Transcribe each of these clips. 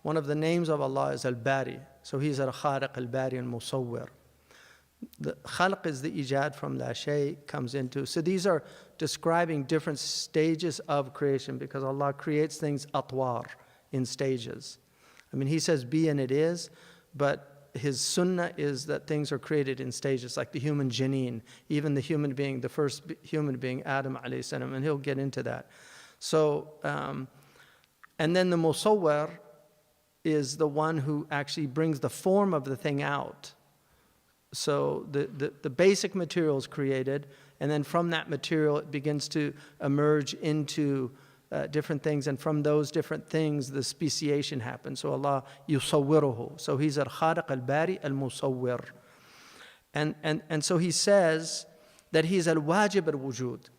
One of the names of Allah is al-Bari. So He's al-Khaliq, al-Bari, al-Musawwir. The khalq is the ijad from la shay, comes into. So these are describing different stages of creation, because Allah creates things atwar, in stages. I mean, He says be and it is, but His sunnah is that things are created in stages, like the human janeen, even the human being, the first human being, Adam alayhi salam, and He'll get into that. So, and then the musawwir is the one who actually brings the form of the thing out. So the basic material is created, and then from that material it begins to emerge into different things, and from those different things the speciation happens. So Allah yusawwiruhu. So He's al-Khaliq, al-Bari, al-Musawwir. And so He says that He's al-Wajib al-Wujud.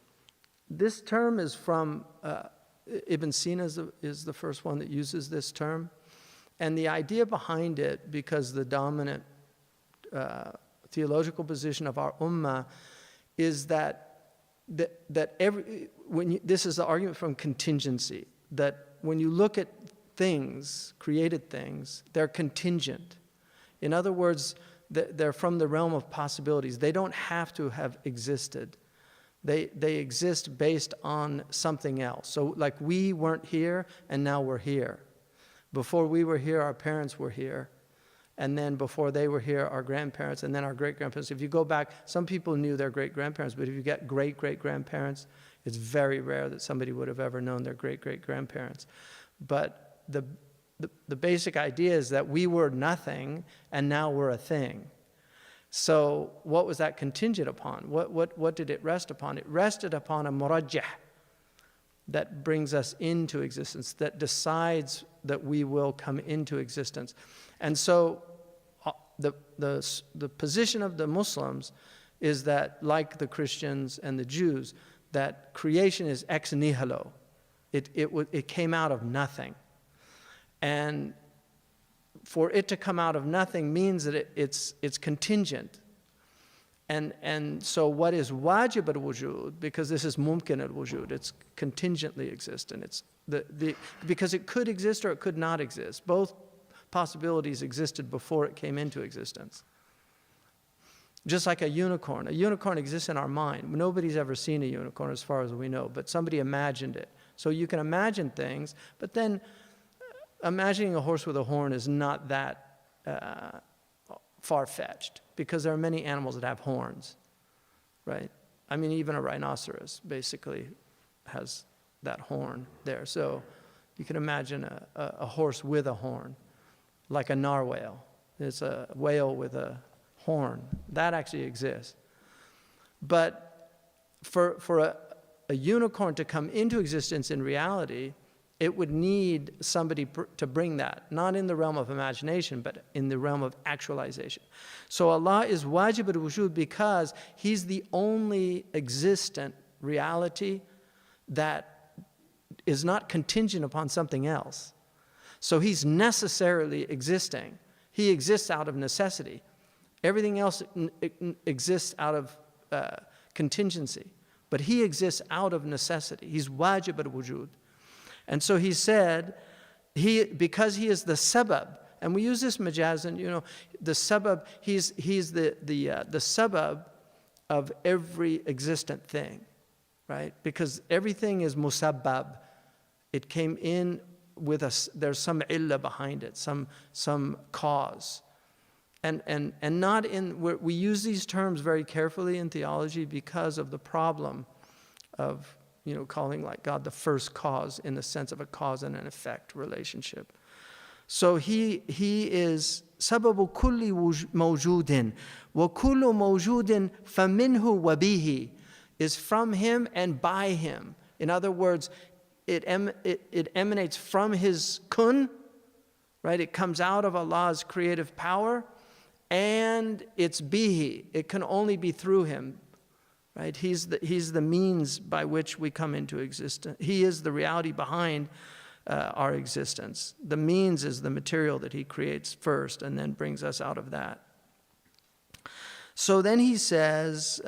This term is from Ibn Sina is the first one that uses this term. And the idea behind it, because the dominant theological position of our ummah is this is the argument from contingency, that when you look at things, created things, they're contingent. In other words, they're from the realm of possibilities. They don't have to have existed. They exist based on something else. So like we weren't here and now we're here. Before we were here, our parents were here. And then before they were here, our grandparents, and then our great-grandparents. If you go back, some people knew their great-grandparents, but if you get great-great-grandparents, it's very rare that somebody would have ever known their great-great-grandparents. But the basic idea is that we were nothing, and now we're a thing. So what was that contingent upon? What did it rest upon? It rested upon a murajjah that brings us into existence, that decides that we will come into existence. And so the position of the Muslims is that, like the Christians and the Jews, that creation is ex nihilo. It came out of nothing. And for it to come out of nothing means that it's contingent. And so what is wajib al-wujud, because this is mumkin al-wujud, it's contingently existent. It's because it could exist or it could not exist. Both possibilities existed before it came into existence. Just like a unicorn. A unicorn exists in our mind. Nobody's ever seen a unicorn as far as we know, but somebody imagined it. So you can imagine things, but then imagining a horse with a horn is not that far-fetched, because there are many animals that have horns, right? I mean, even a rhinoceros basically has that horn there. So you can imagine a horse with a horn, like a narwhal. It's a whale with a horn. That actually exists. But for a unicorn to come into existence in reality, it would need somebody to bring that, not in the realm of imagination, but in the realm of actualization. So Allah is wajib al-wujud because He's the only existent reality that is not contingent upon something else. So He's necessarily existing. He exists out of necessity. Everything else exists out of contingency. But He exists out of necessity. He's wajib al-wujud. And so He said, because He is the sabab, and we use this majazan, the sabab, He's the sabab of every existent thing, right? Because everything is musabbab. It came in with us, there's some illah behind it, some cause. And not in, we use these terms very carefully in theology because of the problem of, calling like God the first cause in the sense of a cause and an effect relationship. So He is sababu kulli mawjudin wa kullu mawjudin faminhu wa bihi, is from Him and by Him. In other words, it emanates from His kun, right? It comes out of Allah's creative power, and it's bihi. It can only be through Him, right? He's the means by which we come into existence. He is the reality behind our existence. The means is the material that He creates first and then brings us out of that. So then He says,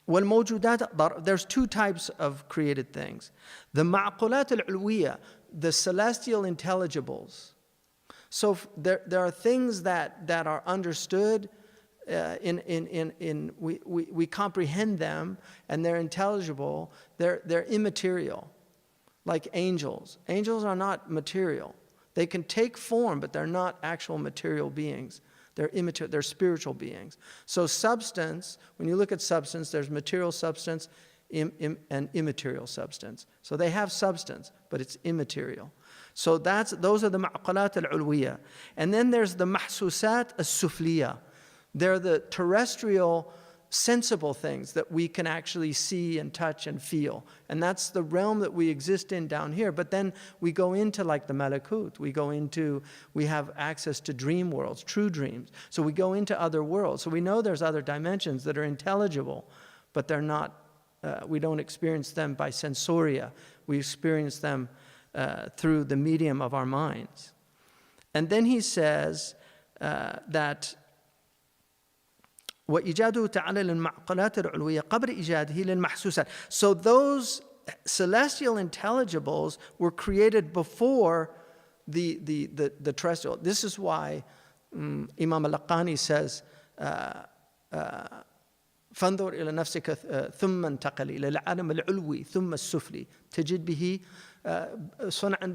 وَالْمَوْجُودَاتِ, there's two types of created things. The ma'qulat al-ulwiyya, the celestial intelligibles, So there are things that are understood, we comprehend them, and they're intelligible. They're immaterial, like angels. Angels are not material. They can take form, but they're not actual material beings. They're immaterial. They're spiritual beings. So substance, when you look at substance, there's material substance and immaterial substance. So they have substance, but it's immaterial. So those are the ma'qulat al-ulwiyya. And then there's the mahsusat al-sufliyya. They're the terrestrial, sensible things that we can actually see and touch and feel. And that's the realm that we exist in down here. But then we go into like the malakut. We have access to dream worlds, true dreams. So we go into other worlds. So we know there's other dimensions that are intelligible, but they're not, we don't experience them by sensoria. We experience them through the medium of our minds. And then he says that وَإِيجَادُهُ تَعَالَى لِلْمَعْقَلَاتِ الْعُلْوِيَّةِ قَبْلَ إِيجَادِهِ لِلْمَحْسُوسَاتِ. So those celestial intelligibles were created before the terrestrial. This is why Imam al-Laqani says, فانظر إلى نفسك ثم انتقل إلى العالم العلوي ثم السفلي تجد به صنعا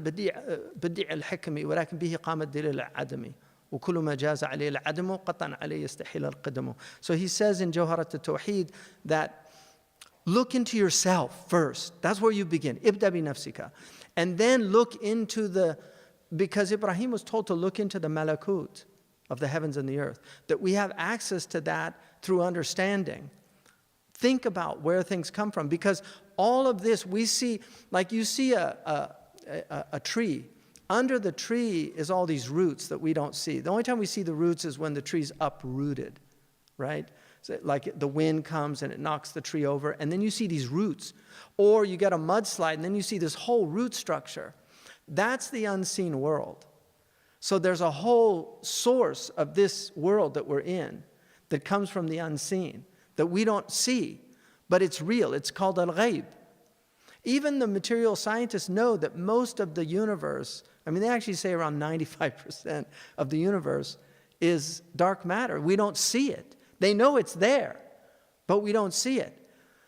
بديع الحكم ولكن به قامت دليل العدم وكل ما جاز عليه العدم قطعا عليه يستحيل القدم. So he says in Jawharat al-Tawheed that look into yourself first. That's where you begin. ابدأ بنفسك. And then look into because Ibrahim was told to look into the malakut of the heavens and the earth, that we have access to that through understanding. Think about where things come from, because all of this we see, like you see a tree. Under the tree is all these roots that we don't see. The only time we see the roots is when the tree's uprooted, right? So like the wind comes and it knocks the tree over, and then you see these roots. Or you get a mudslide and then you see this whole root structure. That's the unseen world. So there's a whole source of this world that we're in that comes from the unseen, that we don't see, but it's real. It's called al-Raghib. Even the material scientists know that most of the universe, I mean, they actually say around 95% of the universe is dark matter. We don't see it. They know it's there, but we don't see it.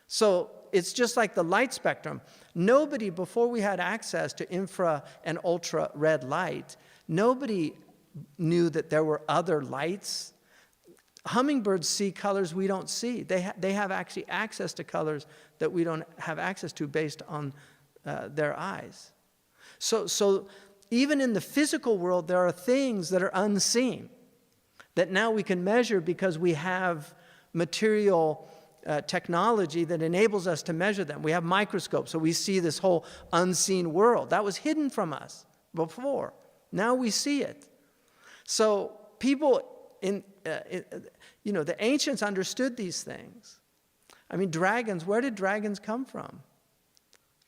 So it's just like the light spectrum. Nobody, before we had access to infra and ultra red light, nobody knew that there were other lights. Hummingbirds see colors we don't see. They have actually access to colors that we don't have access to based on their eyes. So even in the physical world, there are things that are unseen that now we can measure because we have material technology that enables us to measure them. We have microscopes, so we see this whole unseen world. That was hidden from us before. Now we see it. So people the ancients understood these things. I mean, dragons, where did dragons come from?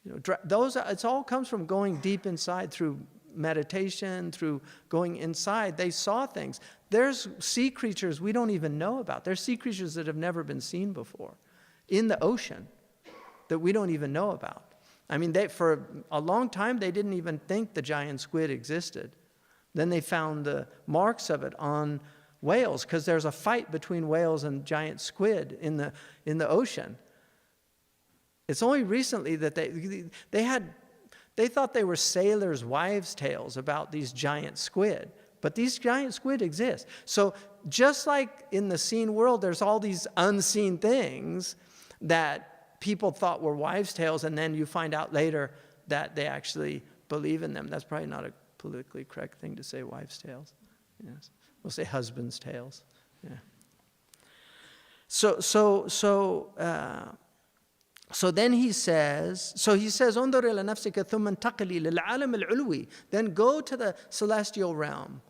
It all comes from going deep inside through meditation, through going inside. They saw things. There's sea creatures we don't even know about. There's sea creatures that have never been seen before in the ocean that we don't even know about. I mean, for a long time, they didn't even think the giant squid existed. Then they found the marks of it on whales, because there's a fight between whales and giant squid in the ocean. It's only recently that they thought they were sailors' wives' tales about these giant squid, but these giant squid exist. So just like in the seen world, there's all these unseen things that people thought were wives' tales, and then you find out later that they actually believe in them. That's probably not a politically correct thing to say, wives' tales. Yes. We'll say husbands' tales. Yeah. So then he says, انظر إلى نفسك ثم انتقلي للعالم العلوي. Then go to the celestial realm,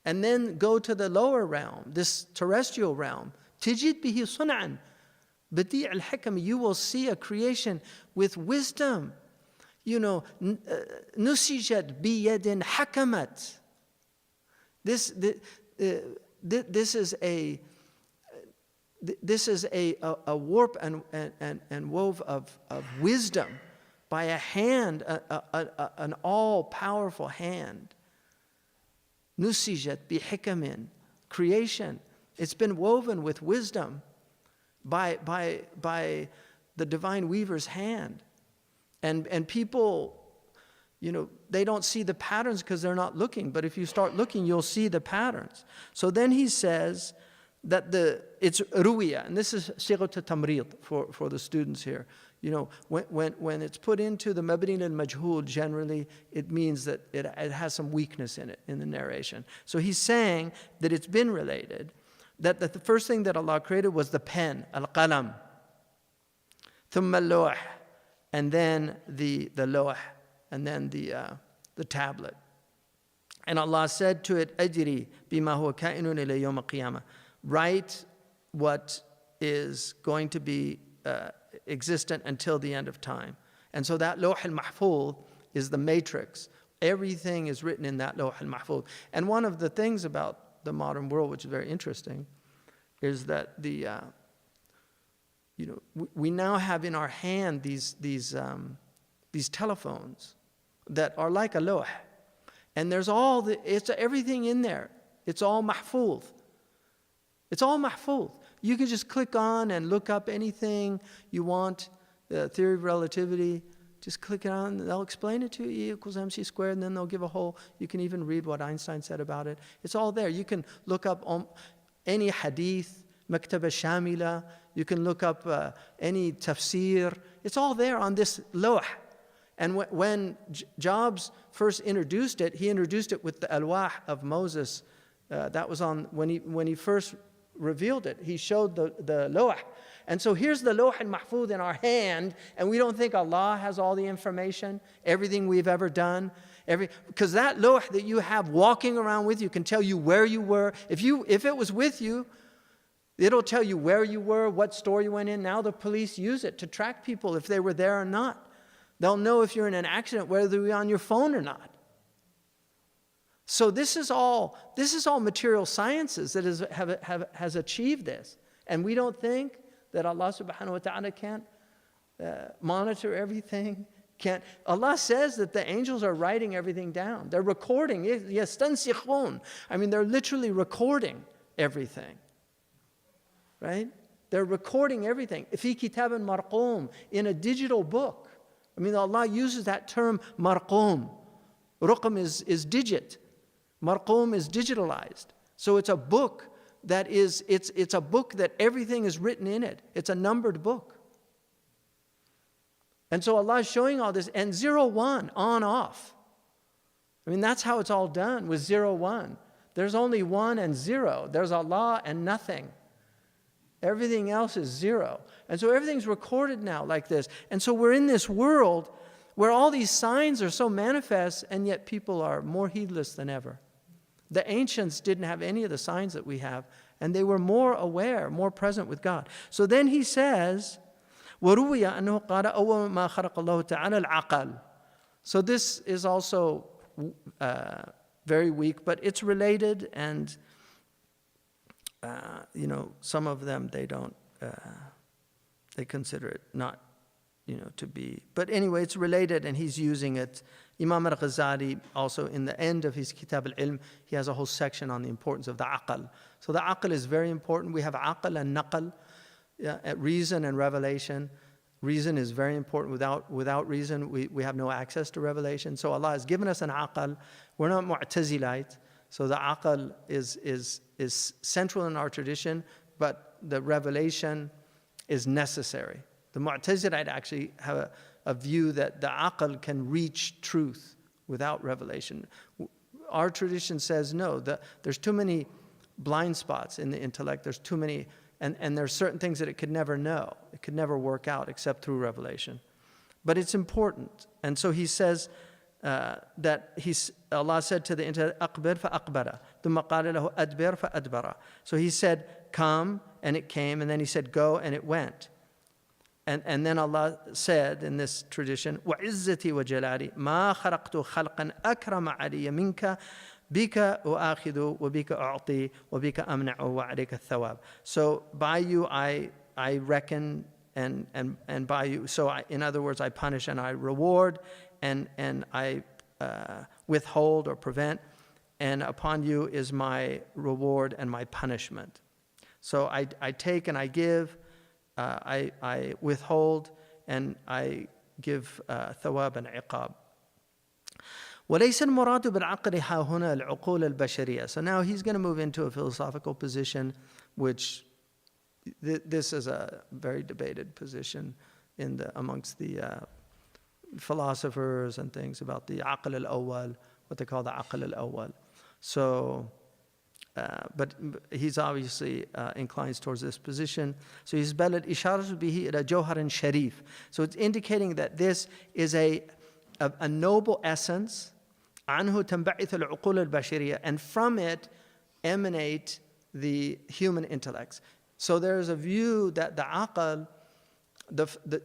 and then go to the lower realm, this terrestrial realm. تجد به صنعا بديع الحكم. You will see a creation with wisdom. نسجت بيد حكمت. This is a warp and wove of wisdom by a hand, an all-powerful hand نُسِجَتْ بِحِكَمٍ. Creation, it's been woven with wisdom by the divine weaver's hand. And people, they don't see the patterns because they're not looking. But if you start looking, you'll see the patterns. So then he says that it's ruwiya, and this is sighat tamrid for the students here. When it's put into the mabni al-majhul, generally it means that it has some weakness in it, in the narration. So he's saying that it's been related, that the first thing that Allah created was the pen, al-Kalam, thumma al-lawh, and then the lawh, and then the tablet. And Allah said to it, ajri bima huwa ka'inun ila yawm al-qiyamah. Write what is going to be existent until the end of time. And so that lawh al-mahfuz is the matrix. Everything is written in that lawh al-mahfuz. And one of the things about the modern world, which is very interesting, is that we now have in our hand these telephones that are like a lawh, and there's it's everything in there. It's all mahfuz. It's all mahfuz. You can just click on and look up anything you want, the theory of relativity. Just click it on, they'll explain it to you, E equals mc squared, and then they'll give a whole, you can even read what Einstein said about it. It's all there. You can look up any hadith, maktaba shamila, you can look up any tafsir. It's all there on this lawh. And when Jobs first introduced it, he introduced it with the alwah of Moses. That was on, when he first revealed it, he showed the lawh. And so here's the lawh al-mahfuz in our hand, and we don't think Allah has all the information, everything we've ever done. Because that lawh that you have walking around with you can tell you where you were. If it was with you, it'll tell you where you were, what store you went in. Now the police use it to track people if they were there or not. They'll know if you're in an accident, whether you're on your phone or not. So this is all material sciences that has achieved this. And we don't think that Allah subhanahu wa ta'ala can't monitor everything. Allah says that the angels are writing everything down. They're recording. يَسْتَنْسِخُونَ. I mean, they're literally recording everything. Right? They're recording everything. فِي كِتَابٍ مَرْقُومٍ, in a digital book. I mean, Allah uses that term marqum. Ruqm is digit. Marqum is digitalized. So it's a book that it's a book that everything is written in it. It's a numbered book. And so Allah is showing all this, and 0, 1, on, off. I mean, that's how it's all done with 0, 1. There's only 1 and 0. There's Allah and nothing. Everything else is 0. And so everything's recorded now like this. And so we're in this world where all these signs are so manifest, and yet people are more heedless than ever. The ancients didn't have any of the signs that we have, and they were more aware, more present with God. So then he says, وَرُوِيَ أَنَّهُ قَالَ أَوَّلُ مَا خَلَقَ اللَّهُ تَعَالَى الْعَقَلِ. So this is also very weak, but it's related, and some of them they don't, they consider it not, to be. But anyway, it's related, and he's using it. Imam al-Ghazali also, in the end of his Kitab al-Ilm, he has a whole section on the importance of the aql. So the aql is very important. We have aql and naql, reason and revelation. Reason is very important. Without reason, we have no access to revelation. So Allah has given us an aql. We're not mu'tazilite. So the aql is central in our tradition, but the revelation is necessary. The Mu'tazilite actually have a view that the aql can reach truth without revelation. Our tradition says no, there's too many blind spots in the intellect. There's too many, and there's certain things that it could never know. It could never work out except through revelation. But it's important. And so he says that Allah said to the intellect, أَقْبِرْ فَأَقْبَرَ ثُمَّ قَالَ لَهُ أَدْبِرْ فَأَدْبَرَ. So he said, come, and it came, and then he said, go, and it went. And then Allah said in this tradition, وَعِزَّتِي وَجَلَالِي مَا خَلَقْتُ خَلْقًا أَكْرَمَ عَلِيَّ مِنْكَ بِكَ أُؤَاخِذُ وَبِكَ أُعْطِي وَبِكَ أَمْنَعُ وَعَلَيْكَ الثَّوَابِ. So by you I reckon, and by you, so in other words, I punish and I reward, and I withhold or prevent. and upon you is my reward and my punishment. So I take and I give, I withhold, and I give thawab and iqab. وليس المراد بالعقل ها هنا العقول البشرية. So now he's going to move into a philosophical position, which this is a very debated position amongst the philosophers and things about the al-Awwal, what they call the al-Awwal. So, but he's obviously inclines towards this position. So he's بل الإشارة به إلى جوهر شريف. So it's indicating that this is a noble essence. عنه تنبعث العقول البشرية, and from it emanate the human intellects. So there's a view that the aql,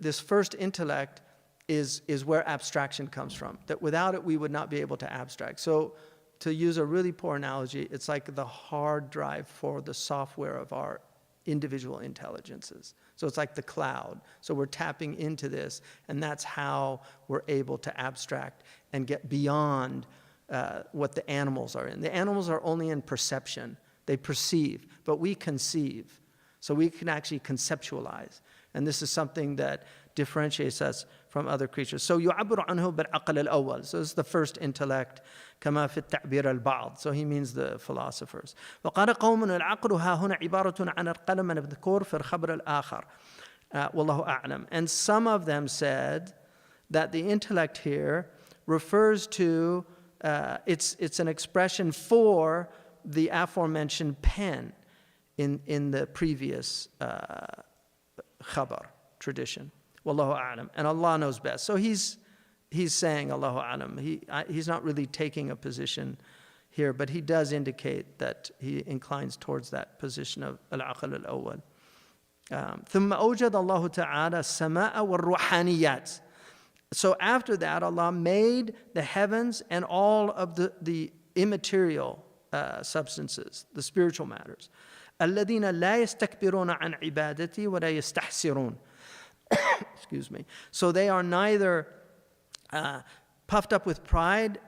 this first intellect, is where abstraction comes from. That without it we would not be able to abstract. So to use a really poor analogy, it's like the hard drive for the software of our individual intelligences. So it's like the cloud. So we're tapping into this, and that's how we're able to abstract and get beyond what the animals are in. The animals are only in perception. They perceive, but we conceive. So we can actually conceptualize. And this is something that differentiates us from other creatures. So يعبر عنه بالعقل الأول. So this is the first intellect. كما في التعبير البعض. So he means the philosophers. وقال قوم العقل ها هنا عبارة عن القلم المذكور في الخبر الآخر. والله أعلم. And some of them said that the intellect here refers to, it's an expression for the aforementioned pen in the previous khabar tradition. Wallahu a'lam. And Allah knows best. So he's saying Allahu a'lam. He's not really taking a position here, but he does indicate that he inclines towards that position of al-aql al-awwal. ثم أوجد الله تعالى السماء والروحانيات. So after that, Allah made the heavens and all of the immaterial substances, the spiritual matters. الذين لا يستكبرون عن عبادتي ولا يستحسرون. Excuse me. So they are neither puffed up with pride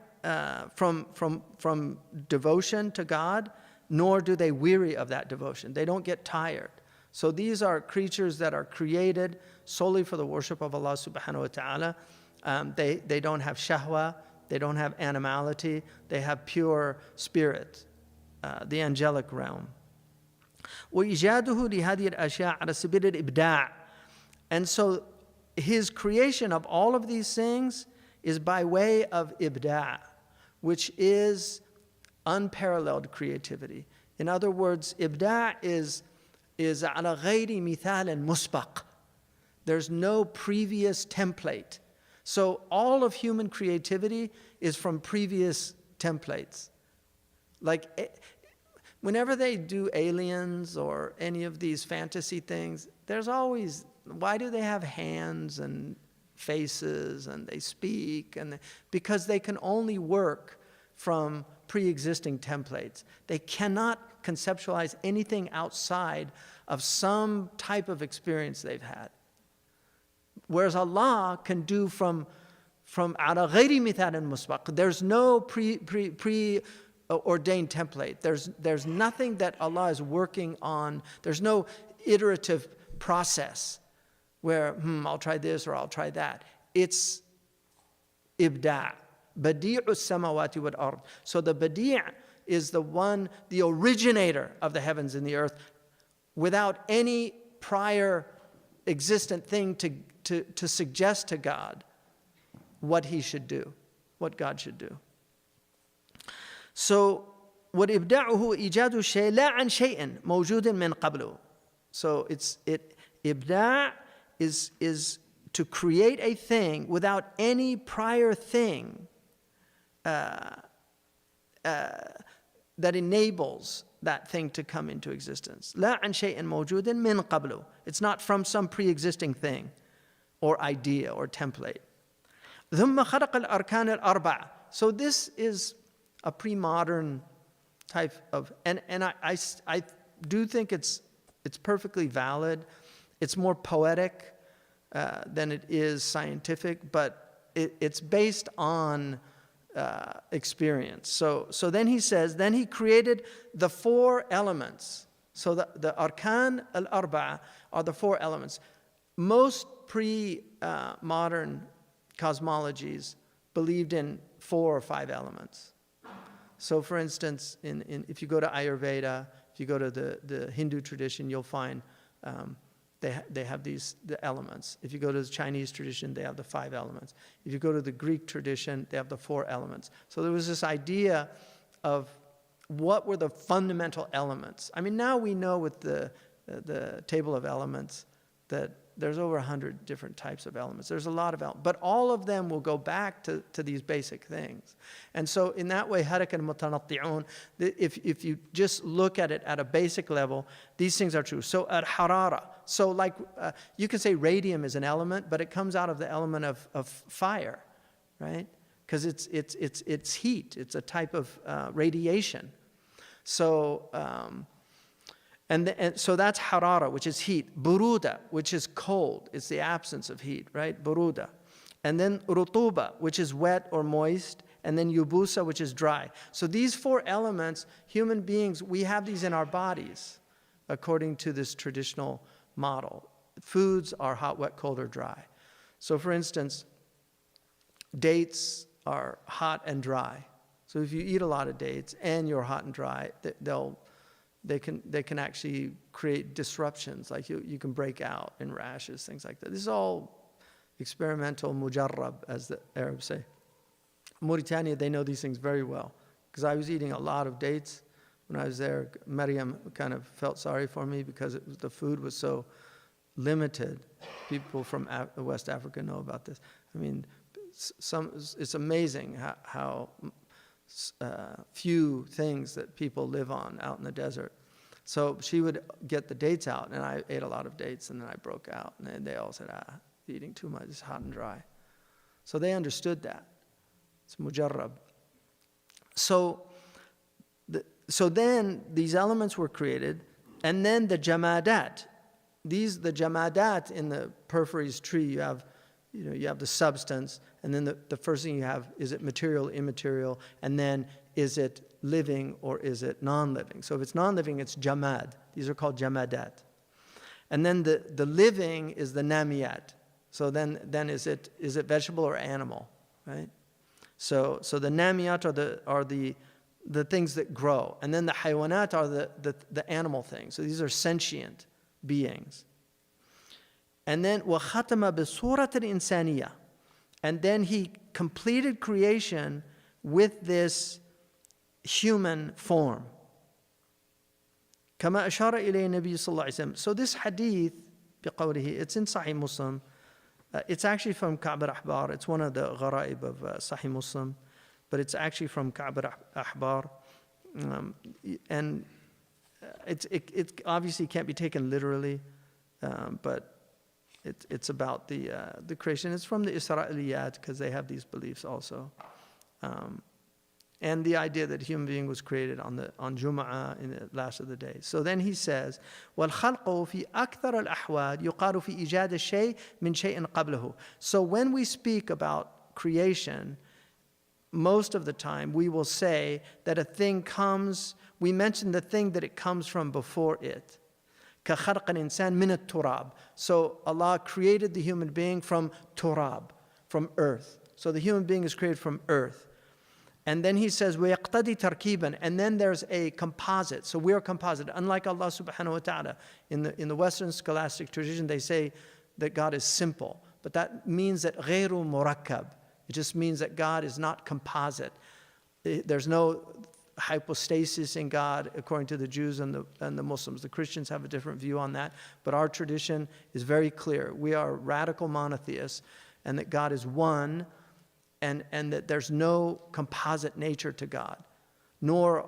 from devotion to God, nor do they weary of that devotion. They don't get tired. So these are creatures that are created solely for the worship of Allah subhanahu wa ta'ala. They don't have shahwa, they don't have animality, they have pure spirit, the angelic realm. وإيجاده لهذه الأشياء على سبيل الإبداع. And so his creation of all of these things is by way of ibda', which is unparalleled creativity. In other words, ibda' is على غير مثال مسبق. There's no previous template. So all of human creativity is from previous templates. Like whenever they do aliens or any of these fantasy things, there's always, why do they have hands and faces and they speak? Because they can only work from pre-existing templates. They cannot conceptualize anything outside of some type of experience they've had. Whereas Allah can do from على غير مثال مسبق. There's no pre-ordained template. There's nothing that Allah is working on. There's no iterative process where, I'll try this or I'll try that. It's ibda'. Badi'u samawati wal ard. So the badi' is the originator of the heavens and the earth without any prior existent thing to suggest to God what he should do, what God should do. So وَإِبْدَاعُهُ إِيجَادُ الشَّيْء لَا عَنْ شَيْءٍ مَوْجُودٍ مِنْ قَبْلُ. So ibda' is to create a thing without any prior thing that enables that thing to come into existence. لا عن شيء موجود من قبله. It's not from some pre-existing thing or idea or template. ثم خلق الأركان الأربعة. So this is a pre-modern type of, and I do think it's perfectly valid. It's more poetic than it is scientific, but it's based on experience. So then he says, then he created the 4 elements. So the arkan al-arba'a are the 4 elements. Most pre-modern cosmologies believed in 4 or 5 elements. So for instance, if you go to Ayurveda, if you go to the Hindu tradition, you'll find they have the elements. If you go to the Chinese tradition, they have the 5 elements. If you go to the Greek tradition, they have the 4 elements. So there was this idea of what were the fundamental elements. I mean, now we know with the table of elements that there's over 100 different types of elements. There's a lot of elements, but all of them will go back to these basic things. And so in that way, harakat mutanatti'un, if you just look at it at a basic level, these things are true. So at harara, so like you can say radium is an element, but it comes out of the element of fire, right? Because it's heat. It's a type of radiation. So and so that's harara, which is heat. Buruda, which is cold. It's the absence of heat, right? Buruda. And then rutuba, which is wet or moist. And then yubusa, which is dry. So these 4 elements, human beings, we have these in our bodies, according to this traditional model. Foods are hot, wet, cold, or dry. So for instance, dates are hot and dry. So if you eat a lot of dates and you're hot and dry, they can actually create disruptions, like you can break out in rashes, things like that. This is all experimental mujarrab, as the Arabs say. Mauritania, they know these things very well, because I was eating a lot of dates when I was there. Maryam kind of felt sorry for me because the food was so limited. People from West Africa know about this. I mean, it's amazing how few things that people live on out in the desert. So she would get the dates out, and I ate a lot of dates, and then I broke out. And then they all said, eating too much, it's hot and dry. So they understood that. It's mujarrab. So then these elements were created, and then the jamadat. The jamadat in the peripheries tree, you have the substance, and then the first thing you have, is it material, immaterial, and then is it living or is it non-living? So if it's non-living, it's jamad. These are called jamadat. And then the living is the namiyat. So then is it vegetable or animal, right? So the namiyat are the things that grow, and then the haywanat are the animal things. So these are sentient beings. And then وَخَتَمَ بِصُورَةِ الْإِنسَانِيَةِ, and then he completed creation with this human form. كما أشار إليه النبي صلى الله عليه وسلم. So this hadith, بقوله, it's in Sahih Muslim. It's actually from Ka'b al-Ahbar. It's one of the gharaib of Sahih Muslim, but it's actually from Ka'b al-Ahbar. And it obviously can't be taken literally, but it's about the creation. It's from the Isra'iliyat, because they have these beliefs also. And the idea that human being was created on Jum'ah, in the last of the days. So then he says, وَالْخَلْقُ فِي أَكْثَرَ الْأَحْوَالِ يُقَالُ فِي إِيجَادِ الشَّيْء مِنْ شَيْءٍ قَبْلَهُ. So when we speak about creation, most of the time we will say that a thing comes, we mention the thing that it comes from before it. كَخَلْقَ الْإِنسَانِ مِنَ التُّرَابِ. So Allah created the human being from turab, from earth. So the human being is created from earth. And then he says, وَيَقْتَدِي تَرْكِيبًا, and then there's a composite. So we're composite. Unlike Allah subhanahu wa ta'ala, in the Western scholastic tradition, they say that God is simple. But that means that غَيْرُ مُرَكَّب. It just means that God is not composite. There's no hypostasis in God, according to the Jews and the Muslims. The Christians have a different view on that. But our tradition is very clear. We are radical monotheists, and that God is one, and that there's no composite nature to God, nor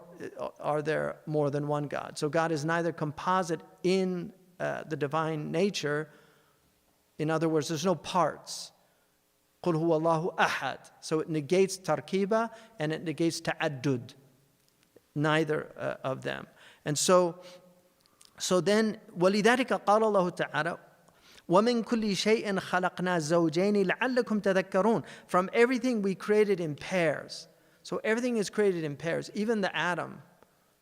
are there more than one God. So God is neither composite in the divine nature. In other words, there's no parts. قُلْ هُوَ اللَّهُ أَحَدٌ. So it negates tarkiba and it negates ta'addud. Neither of them. And so then, وَلِذَلِكَ قَالَ اللَّهُ تَعَالَى وَمِن كُلِّ شَيْءٍ خَلَقْنَا زَوْجَيْنِ لَعَلَّكُمْ تَذَكَّرُونَ. From everything we created in pairs. So everything is created in pairs, even the atom,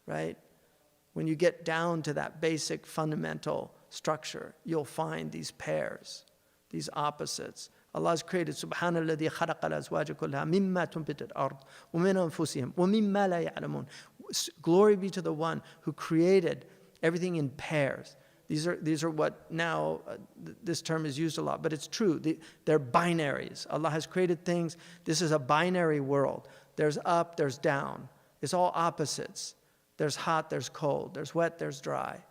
right? When you get down to that basic fundamental structure, you'll find these pairs, these opposites. Allah has created سبحان الذي خلق الأزواج كلها مما تنبت الأرض ومن أنفسهم ومما لا يعلمون. Glory be to the one who created everything in pairs. These are what now, this term is used a lot, but it's true. They're binaries. Allah has created things. This is a binary world. There's up, there's down. It's all opposites. There's hot, there's cold. There's wet, there's dry.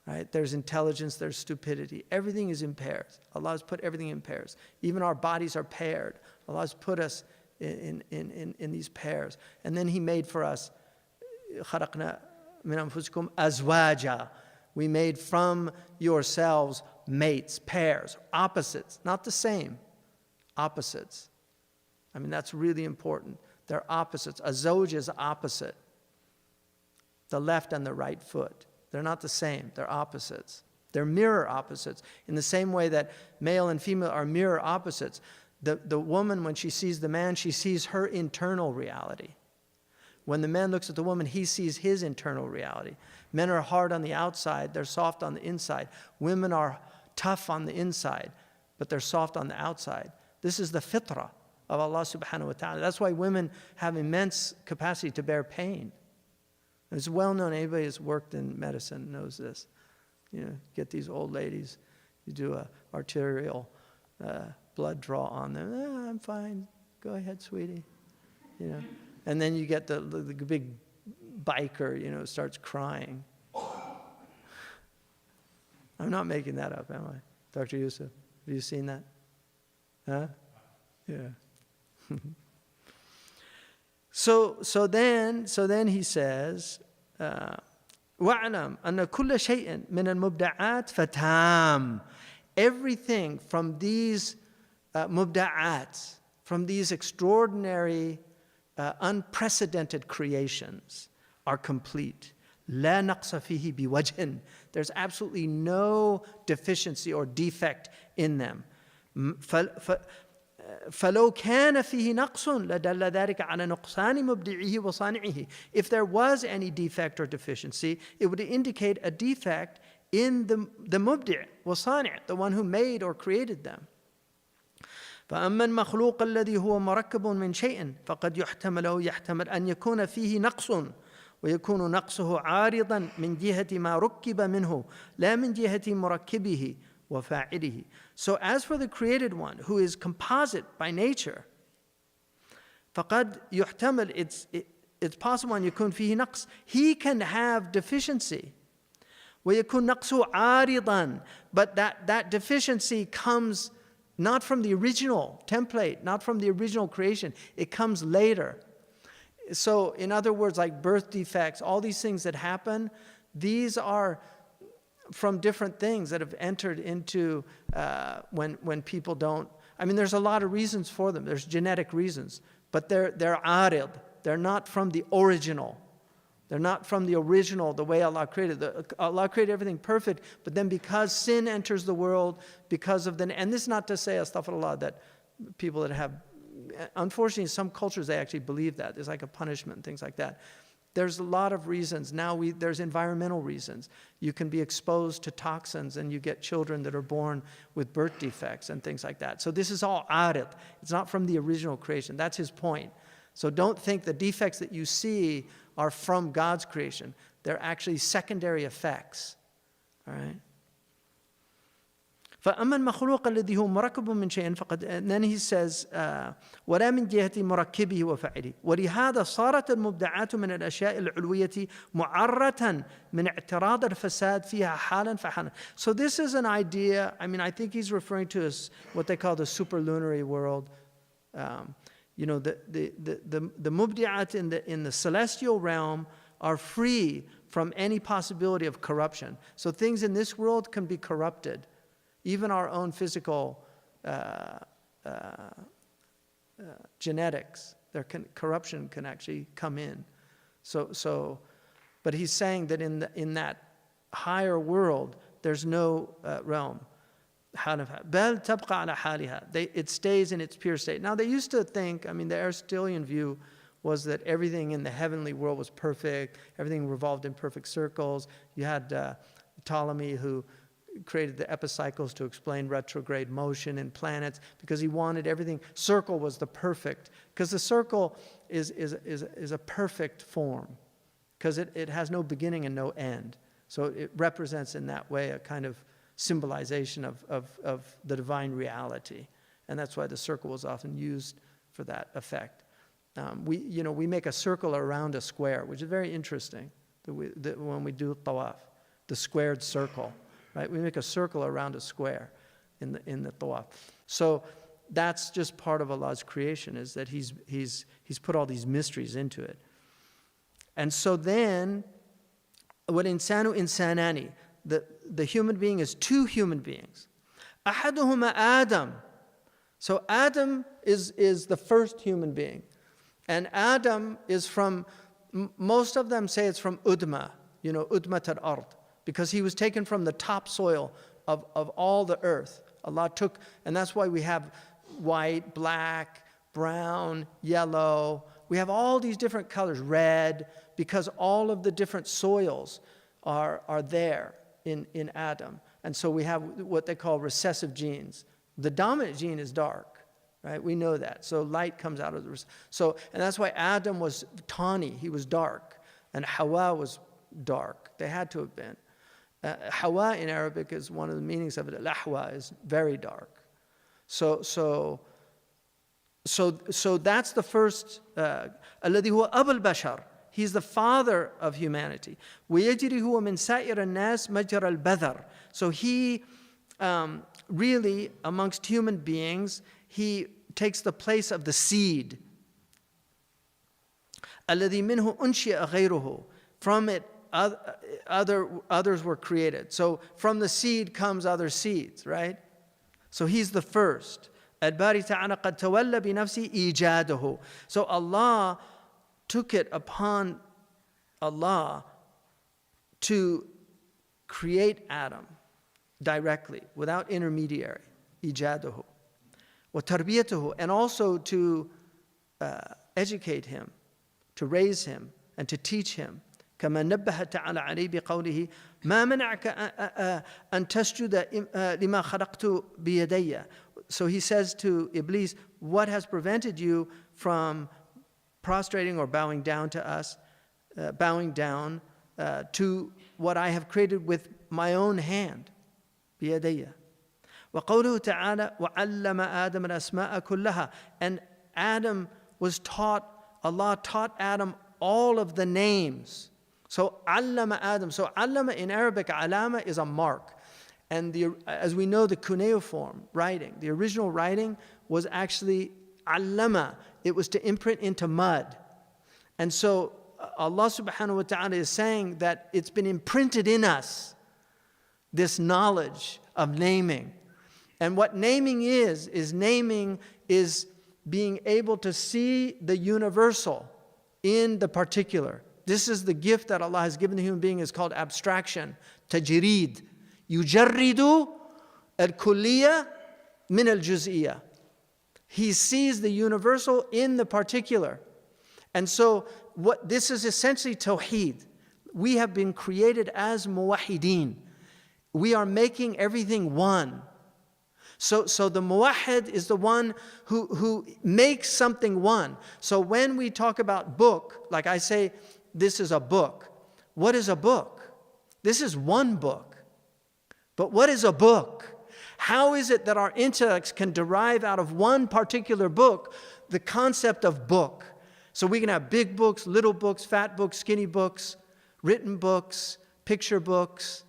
Right? There's intelligence, there's stupidity. Everything is in pairs. Allah has put everything in pairs. Even our bodies are paired. Allah has put us in these pairs. And then He made for us, خَلَقْنَا مِنْ أَنفُسِكُمْ أَزْوَاجًا. We made from yourselves mates, pairs, opposites, not the same, opposites. I mean, that's really important. They're opposites. A zawj is opposite. The left and the right foot. They're not the same. They're opposites. They're mirror opposites. In the same way that male and female are mirror opposites. The woman, when she sees the man, she sees her internal reality. When the man looks at the woman, he sees his internal reality. Men are hard on the outside, they're soft on the inside. Women are tough on the inside, but they're soft on the outside. This is the fitrah of Allah subhanahu wa ta'ala. That's why women have immense capacity to bear pain. And it's well known, anybody who's worked in medicine knows this. You know, get these old ladies, you do an arterial blood draw on them. I'm fine, go ahead, sweetie. You know. And then you get the big biker, you know, starts crying. I'm not making that up, am I? Dr. Yusuf, have you seen that? Huh? Yeah. So then he says, وَاعْلَمْ أَنَّ كُلَّ شَيْءٍ مِنَ الْمُبْدَعَاتِ فَتَامٌ. Everything from these mubda'at, from these extraordinary unprecedented creations are complete. لا نقص فيه بوجه. There's absolutely no deficiency or defect in them. فلو كان فيه نقص لدل ذلك على نقصان مبدعه وصانعه. If there was any defect or deficiency, it would indicate a defect in the mubdi' وصانع, the one who made or created them. فأما المخلوق الذي هو مركب من شيء فقد يحتمل أن يكون فيه نقص ويكون نقصه عارضا من جهة ما ركب منه لا من جهة مركبه وفاعله. So as for the created one who is composite by nature, فقد يحتمل, it's possible أن يكون فيه نقص. He can have deficiency. ويكون نقصه عارضا, but that deficiency comes not from the original template, not from the original creation. It comes later. So in other words, like birth defects, all these things that happen, these are from different things that have entered into when people don't. I mean, there's a lot of reasons for them. There's genetic reasons, but they're arid. They're not from the original. They're not from the original, the way Allah created. Allah created everything perfect, but then because sin enters the world, because of and this is not to say, astaghfirullah, that people that have, unfortunately in some cultures they actually believe that. There's like a punishment and things like that. There's a lot of reasons. Now there's environmental reasons. You can be exposed to toxins and you get children that are born with birth defects and things like that. So this is all arid. It's not from the original creation. That's his point. So don't think the defects that you see are from God's creation. They're actually secondary effects. All right? فأما المخلوق الذي هو مركب من شيء فقد, and then he says ولا من جهة مركبه وفاعله ولهذا صارت المبدعات من الأشياء العلوية معرة من اعتراض الفساد فيها حالا فحالا. So this is an idea, I mean, I think he's referring to what they call the superlunary world. You know, the mubdi'at in the celestial realm are free from any possibility of corruption. So things in this world can be corrupted. Even our own physical genetics, corruption can actually come in. But he's saying that in that higher world, there's no realm. بل تبقى على حالها. It stays in its pure state. Now they used to think, I mean, the Aristotelian view was that everything in the heavenly world was perfect, everything revolved in perfect circles. You had Ptolemy, who created the epicycles to explain retrograde motion in planets, because he wanted everything. Circle was the perfect, because the circle is a perfect form, because it has no beginning and no end. So it represents in that way a kind of symbolization of the divine reality. And that's why the circle was often used for that effect. We make a circle around a square, which is very interesting when we do tawaf, the squared circle, right? We make a circle around a square in the tawaf. So that's just part of Allah's creation, is that He's put all these mysteries into it. And so then, وَالْإِنسَانُ إِنسَانَانِ, the human being is two human beings. أَحَدُهُمَا Adam. So Adam is the first human being. And Adam is from, most of them say it's from Udma, Udmat al-Ard, because he was taken from the topsoil of all the earth. Allah took, and that's why we have white, black, brown, yellow. We have all these different colors, red, because all of the different soils are there in Adam. And so we have what they call recessive genes. The dominant gene is dark. Right? We know that. So light comes out of the... and that's why Adam was tawny. He was dark. And Hawa was dark. They had to have been. Hawa in Arabic is one of the meanings of it. Al-Ahwa is very dark. So that's the first... الَّذِي هُوَ أَبُو الْبَشَرِ. He's the father of humanity. وَيَجْرِي هُوَ مِنْ سَائِرِ النَّاسِ مَجْرَى الْبَذَرِ. So he really, amongst human beings, he takes the place of the seed. الَّذِي مِنْهُ أُنْشِئَ غَيْرُهُ. From it, others were created. So from the seed comes other seeds, right? So he's the first. الْبَارِي تَعَالَى قَدْ تَوَلَّى بِنَفْسِهِ إِيجَادَهُ. So Allah took it upon Allah to create Adam directly, without intermediary. إِيجَادَهُ. وَتَرْبِيَتُهُ, and also to educate him, to raise him, and to teach him. كما نبه تعالى عليه بقوله ما منعك أن تسجد لما خلقت بيدي. So he says to Iblis, what has prevented you from prostrating or bowing down to us, bowing down to what I have created with my own hand, بيدي. وقوله تعالى وعلم آدم الأسماء كلها. And Adam was taught, Allah taught Adam all of the names. So علم Adam. So علم in Arabic, alama is a mark. And as we know, the cuneiform writing, the original writing was actually allama. It was to imprint into mud. And so Allah subhanahu wa ta'ala is saying that it's been imprinted in us, this knowledge of naming. And what naming is being able to see the universal in the particular. This is the gift that Allah has given the human being, is called abstraction, tajrid. يجرد الكلية من الجزئية. He sees the universal in the particular. And so this is essentially tawheed. We have been created as muwahideen. We are making everything one. So the muwahid is the one who makes something one. So when we talk about book, like I say, this is a book. What is a book? This is one book. But what is a book? How is it that our intellects can derive out of one particular book the concept of book? So we can have big books, little books, fat books, skinny books, written books, picture books,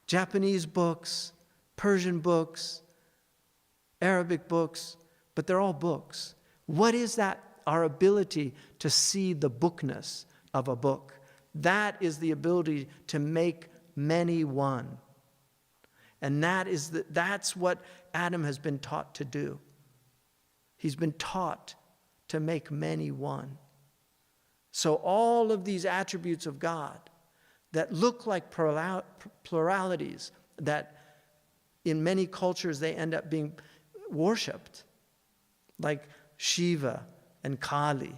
Japanese books, Persian books, Arabic books, but they're all books. What is that? Our ability to see the bookness of a book. That is the ability to make many one. And that's what Adam has been taught to do. He's been taught to make many one. So all of these attributes of God that look like pluralities, that in many cultures, they end up being worshipped, like Shiva and Kali,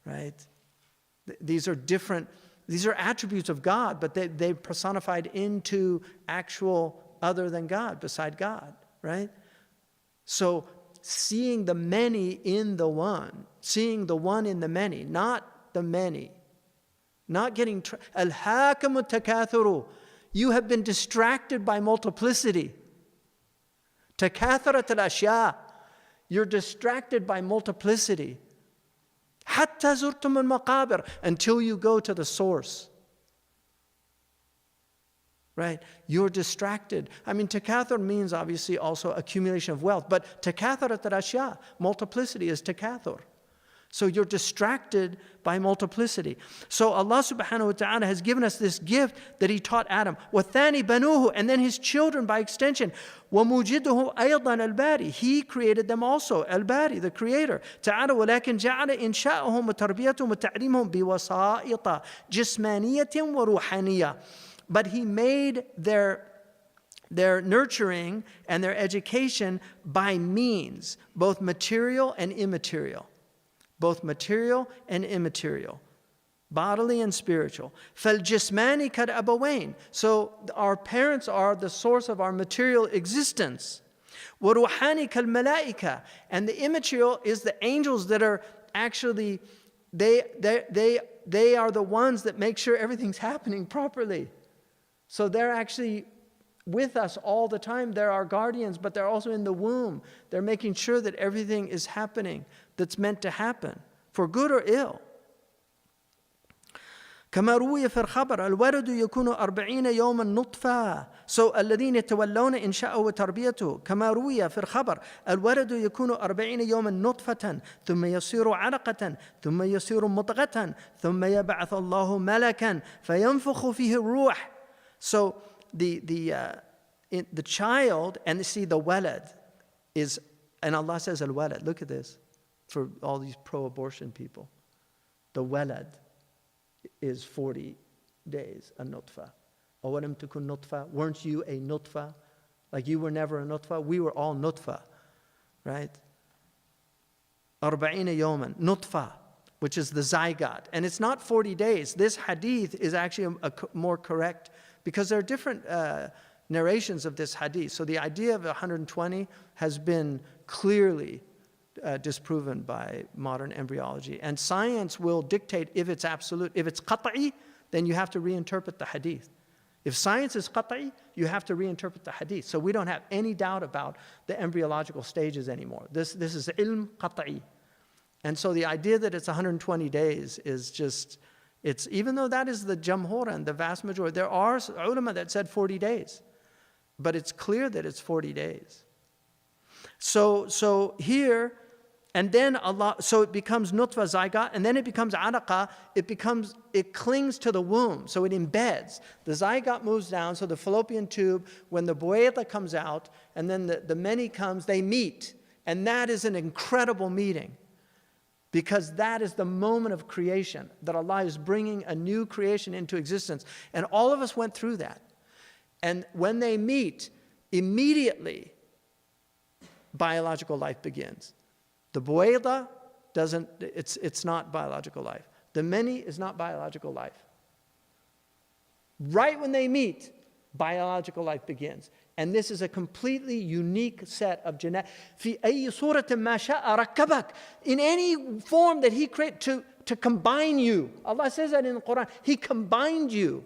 right? These are different, these are attributes of God, but they personified into actual other than God, beside God, right? So seeing the many in the one, seeing the one in the many, not the many, not getting, al-hakamu takathuru, you have been distracted by multiplicity. Takatharat al-ashya, you're distracted by multiplicity. Hatta zurtum al-maqabir, until you go to the source. Right? You're distracted. I mean, takathur means obviously also accumulation of wealth, but takatharat al-ashya, multiplicity is takathur. So you're distracted by multiplicity. So Allah subhanahu wa ta'ala has given us this gift that He taught Adam. وَالثَّانِي بَنُوهُ, and then his children by extension. وَمُوجِدُهُ أَيْضًا الْبَارِي, He created them also, al-Bari, the Creator. تعالى ولكن جعل إنشاءهم وتربيتهم وتعليمهم بوسائط جسمانية وروحانية. But He made their nurturing and their education by means, both material and immaterial. Both material and immaterial, bodily and spiritual. فَالْجِسْمَانِ كَالْأَبَوَيْنِ, so our parents are the source of our material existence. وَرُوحَانِ كَالْمَلَائِكَةِ, and the immaterial is the angels that are actually, they are the ones that make sure everything's happening properly. So they're actually with us all the time. They're our guardians, but they're also in the womb. They're making sure that everything is happening that's meant to happen, for good or ill. كما روي في الخبر الولد يكون 40 يوما نطفة. So الذين يتولون إنشاءه وتربيته كما روي في الخبر الولد يكون 40 يوما نطفة ثم يصير علقة ثم يصير مضغة ثم يبعث الله ملكا فينفخ فيه الروح. So the child, and see the walad is, and Allah says al-walad, look at this, for all these pro-abortion people. The walad is 40 days, a nutfa. أَوَلَمْ تَكُنْ nutfa, weren't you a nutfa? Like you were never a nutfa? We were all nutfa, right? 40 يوما nutfa, which is the zygote. And it's not 40 days. This hadith is actually a more correct, because there are different narrations of this hadith. So the idea of 120 has been clearly disproven by modern embryology. And science will dictate if it's absolute. If it's qat'i, then you have to reinterpret the hadith. If science is qat'i, you have to reinterpret the hadith. So we don't have any doubt about the embryological stages anymore. This is ilm qat'i. And so the idea that it's 120 days is just, it's, even though that is the jamhur and the vast majority, there are ulama that said 40 days. But it's clear that it's 40 days. So here, and then Allah, so it becomes nutfa, zygote, and then it becomes alaqa, it clings to the womb, so it embeds. The zygote moves down, so the fallopian tube, when the boeda comes out, and then the many comes, they meet. And that is an incredible meeting, because that is the moment of creation, that Allah is bringing a new creation into existence. And all of us went through that. And when they meet, immediately, biological life begins. The boeda doesn't, it's not biological life. The many is not biological life. Right when they meet, biological life begins. And this is a completely unique set of genetic. في أي صورة ما شاء ركبك. In any form that He created to combine you. Allah says that in the Quran. He combined you.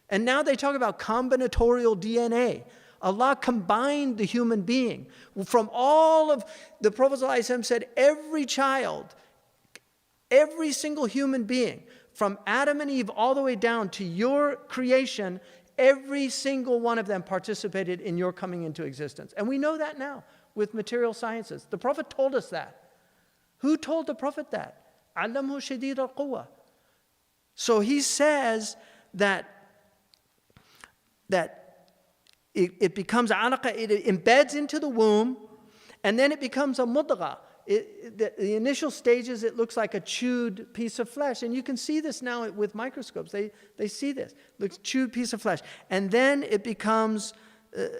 And now they talk about combinatorial DNA. Allah combined the human being. From all of, the Prophet ﷺ said, every child, every single human being, from Adam and Eve all the way down to your creation, every single one of them participated in your coming into existence. And we know that now with material sciences. The Prophet told us that. Who told the Prophet that? عَلَّمْهُ شَدِيدَ الْقُوَّةِ. So he says that it becomes alaqa, it embeds into the womb, and then it becomes a mudgha. The initial stages, it looks like a chewed piece of flesh. And you can see this now with microscopes. They see this. It looks chewed piece of flesh. And then it becomes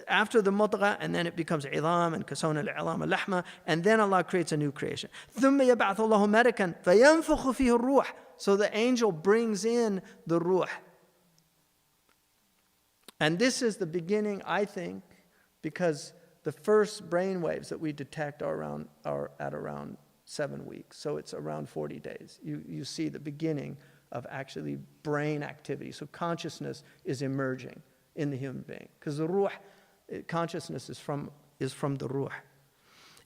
after the mudgha, and then it becomes ilam and kasawna al-ilam al-lahma, and then Allah creates a new creation. ثُمَّ يَبْعَثُ اللَّهُ مَلَكًا فَيَنْفُخُ فِيهِ الرُّوحِ. So the angel brings in the ruh. And this is the beginning, I think, because the first brain waves that we detect are at around 7 weeks. So it's around 40 days. You see the beginning of actually brain activity. So consciousness is emerging in the human being. Because the ruh, consciousness is from the ruh.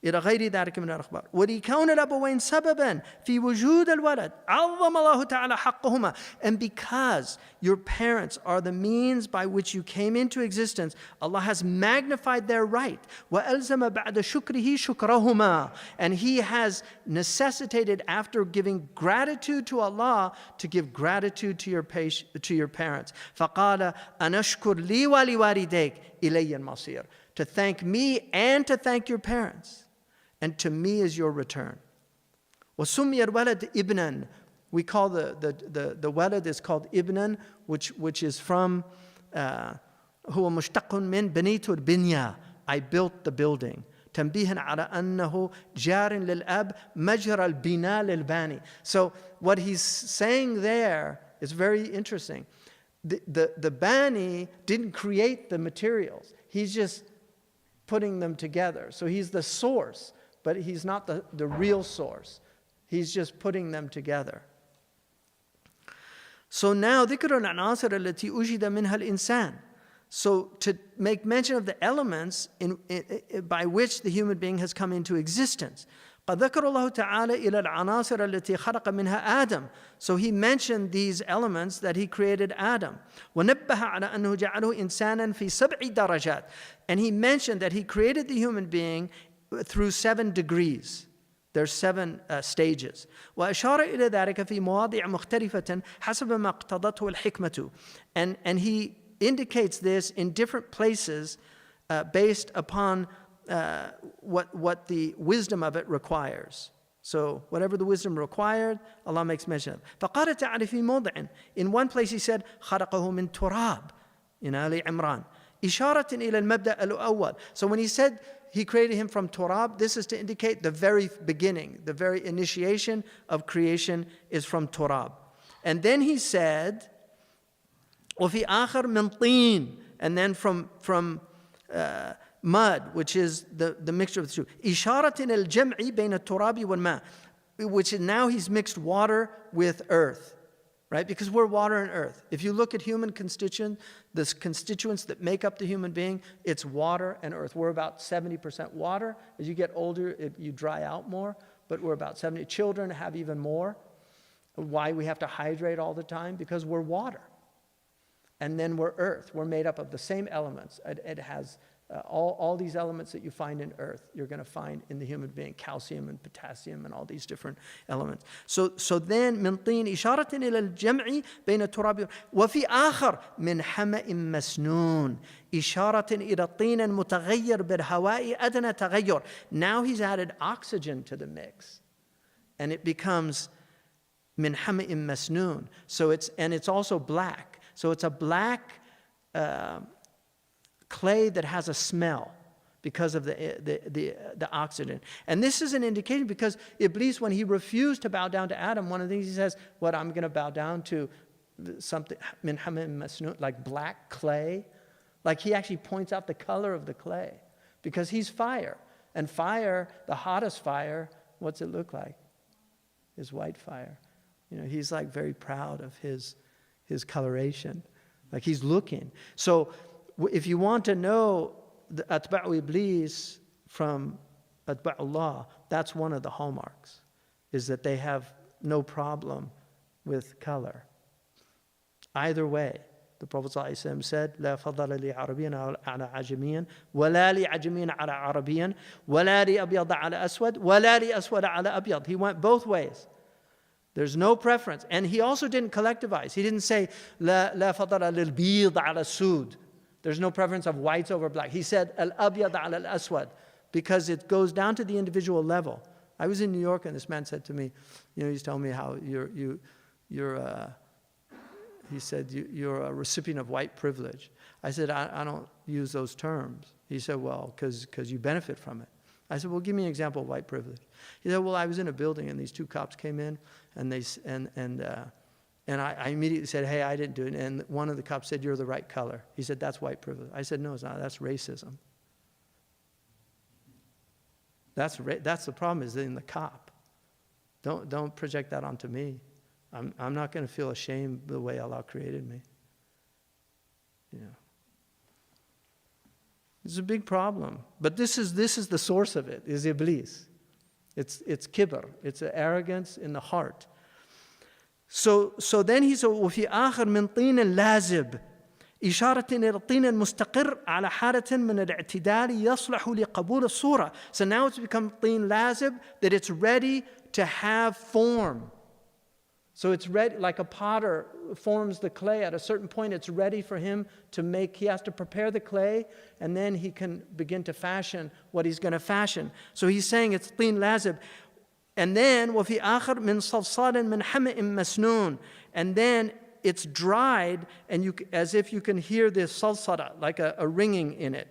إلى غير ذلك من الأخبار ولكون الأبوين سببا في وجود الولد عظم الله تعالى حقهما. And because your parents are the means by which you came into existence, Allah has magnified their right. وألزم بعد شكره شكرهما. And He has necessitated, after giving gratitude to Allah, to give gratitude to your parents. فقال أنشكر لي ولوالديك إلي المصير. To thank me and to thank your parents. And to me is your return. وَسُمِّيَ الْوَلَدْ إِبْنًا. We call the walad is called ibnan, which is from هو مشتق من بنيت البنية. I built the building. تنبيها على أنه جار للأب مجرى البناء للباني. So what he's saying there is very interesting. The bani didn't create the materials. He's just putting them together. So he's the source, but he's not the real source. He's just putting them together. So now ذكر العناصر التي أوجد منها الإنسان. So to make mention of the elements by which the human being has come into existence. قد ذكر الله تعالى إلى العناصر التي خلق منها آدم. So he mentioned these elements that he created Adam. ونبه على أنه جعله إنسانا في 7 درجات. And he mentioned that he created the human being through 7 degrees. There's 7 stages. وأشار إلى ذلك في مواضع مختلفة حسب ما اقتضته الحكمة. And he indicates this in different places based upon what the wisdom of it requires. So whatever the wisdom required, Allah makes mention of. فقال تعالى في موضع. In one place he said خلقه من تراب in Ali Imran. إشارة إلى المبدأ al-Awwal. So when he said he created him from turab, this is to indicate the very beginning, the very initiation of creation is from turab. And then he said وفي آخر من طين, and then from mud, which is the mixture of the two. إشارة إلى الجمع بين التراب والماء, which is now he's mixed water with earth, right? Because we're water and earth. If you look at human constituents, the constituents that make up the human being, it's water and earth. We're about 70% water. As you get older, you dry out more, but we're about 70. Children have even more. Why we have to hydrate all the time? Because we're water. And then we're earth. We're made up of the same elements. It has all these elements that you find in earth, you're going to find in the human being, calcium and potassium and all these different elements. So then من طين إشارة إلى الجمع بين التراب وفي آخر من حمأ مسنون إشارة إلى الطين المتغير بالهواء أدنى تغير. Now he's added oxygen to the mix, and it becomes من حمأ مسنون. So it's also black. So it's a black clay that has a smell because of the oxygen. And this is an indication because Iblis, when he refused to bow down to Adam, one of the things he says, I'm going to bow down to something, min hamim masnun, like black clay. Like he actually points out the color of the clay because he's fire. And fire, the hottest fire, what's it look like? Is white fire. He's like very proud of his coloration. Like he's looking. So if you want to know the Atba'u Iblis from Atba'ullah, that's one of the hallmarks, is that they have no problem with color. Either way, the Prophet ﷺ said, لا فضل لعربيا على عجميا ولا لعجميا على عربيا ولا لأبيض على أسود ولا لأسود على أبيض. He went both ways. There's no preference. And he also didn't collectivize. He didn't say, لا فضل للبيض على السود. There's no preference of whites over black. He said, al-abyad al-aswad, because it goes down to the individual level. I was in New York and this man said to me, he's telling me how he said, you're a recipient of white privilege. I said, I don't use those terms. He said, well, because you benefit from it. I said, well, give me an example of white privilege. He said, well, I was in a building and these two cops came in and I immediately said, hey, I didn't do it. And one of the cops said, you're the right color. He said, that's white privilege. I said, no, it's not. That's racism. That's the problem, is in the cop. Don't project that onto me. I'm not going to feel ashamed the way Allah created me. You know. It's a big problem. But this is the source of it, is Iblis. It's kibr. It's an arrogance in the heart. So then he said, وفي آخر من طين لازب إشارة إلى الطين المستقر على حالة من الاعتدال يصلح لقبول الصورة. So now it's become طين لازب, that it's ready to have form. So it's ready, like a potter forms the clay. At a certain point, it's ready for him to make. He has to prepare the clay, and then he can begin to fashion what he's going to fashion. So he's saying it's طين لازب. And then وفي آخر من صلصال من حمإ مسنون. And then it's dried, and as if you can hear the salsala, like a ringing in it.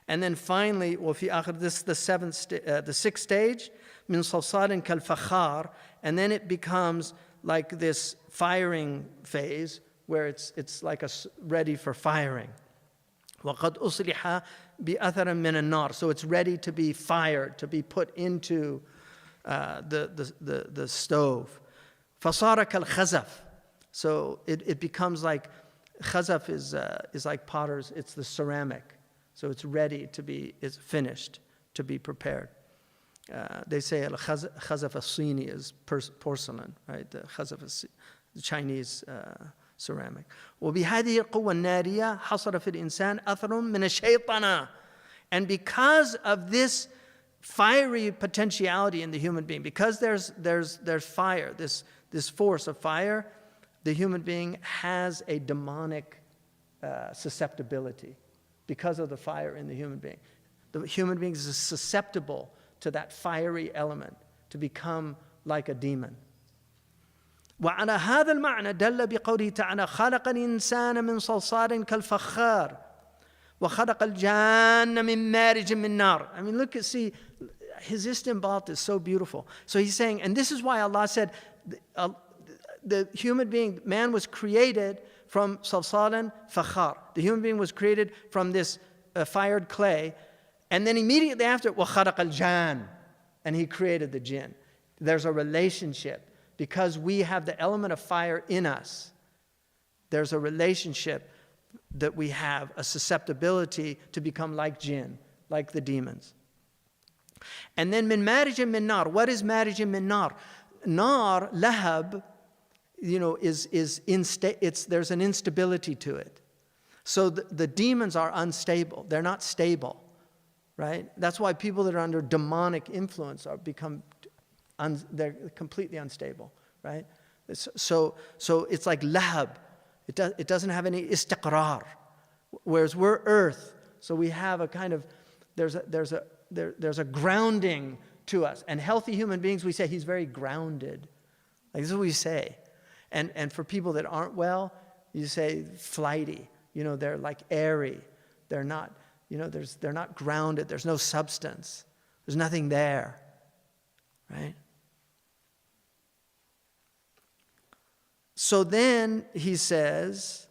And then finally, وفي آخر, this is the sixth stage, من صلصال كالفخار. And then it becomes like this firing phase, where it's like ready for firing. وقد أصلح بأثر من النار. So it's ready to be fired, to be put into the stove. فصار كالخزف. So it becomes like, khazaf is like potters, it's the ceramic. So it's ready to be, it's finished, to be prepared. They say al-khazaf as-Sini is porcelain, right? The khazaf is the Chinese ceramic. وبهذه القوة النارية حصل في الإنسان أثر من الشيطنة. And because of this fiery potentiality in the human being, because there's fire, this force of fire, the human being has a demonic susceptibility because of the fire in the human being. The human being is susceptible to that fiery element, to become like a demon. وعلى هذا المعنى دل بقوله تعالى خلق الإنسان من صلصال كالفخار وخلق الجان من مارج من نار. I mean, see, his istinbat is so beautiful. So he's saying, and this is why Allah said, the human being, man was created from salsalan fakhar. The human being was created from this fired clay. And then immediately after, وَخَلَقَ الْجَانَ. And he created the jinn. There's a relationship. Because we have the element of fire in us, there's a relationship that we have, a susceptibility to become like jinn, like the demons. And then min marij min nar. What is marij min nar? Nar, lahab, there's an instability to it. So the demons are unstable. They're not stable, right? That's why people that are under demonic influence they're completely unstable, right? So it's like lahab. It doesn't have any istiqrar. Whereas we're earth, so we have a kind of, there's a grounding to us. And healthy human beings, we say he's very grounded. Like this is what we say. And for people that aren't well, you say flighty. They're like airy. They're not, they're not grounded. There's no substance. There's nothing there, right? So then he says,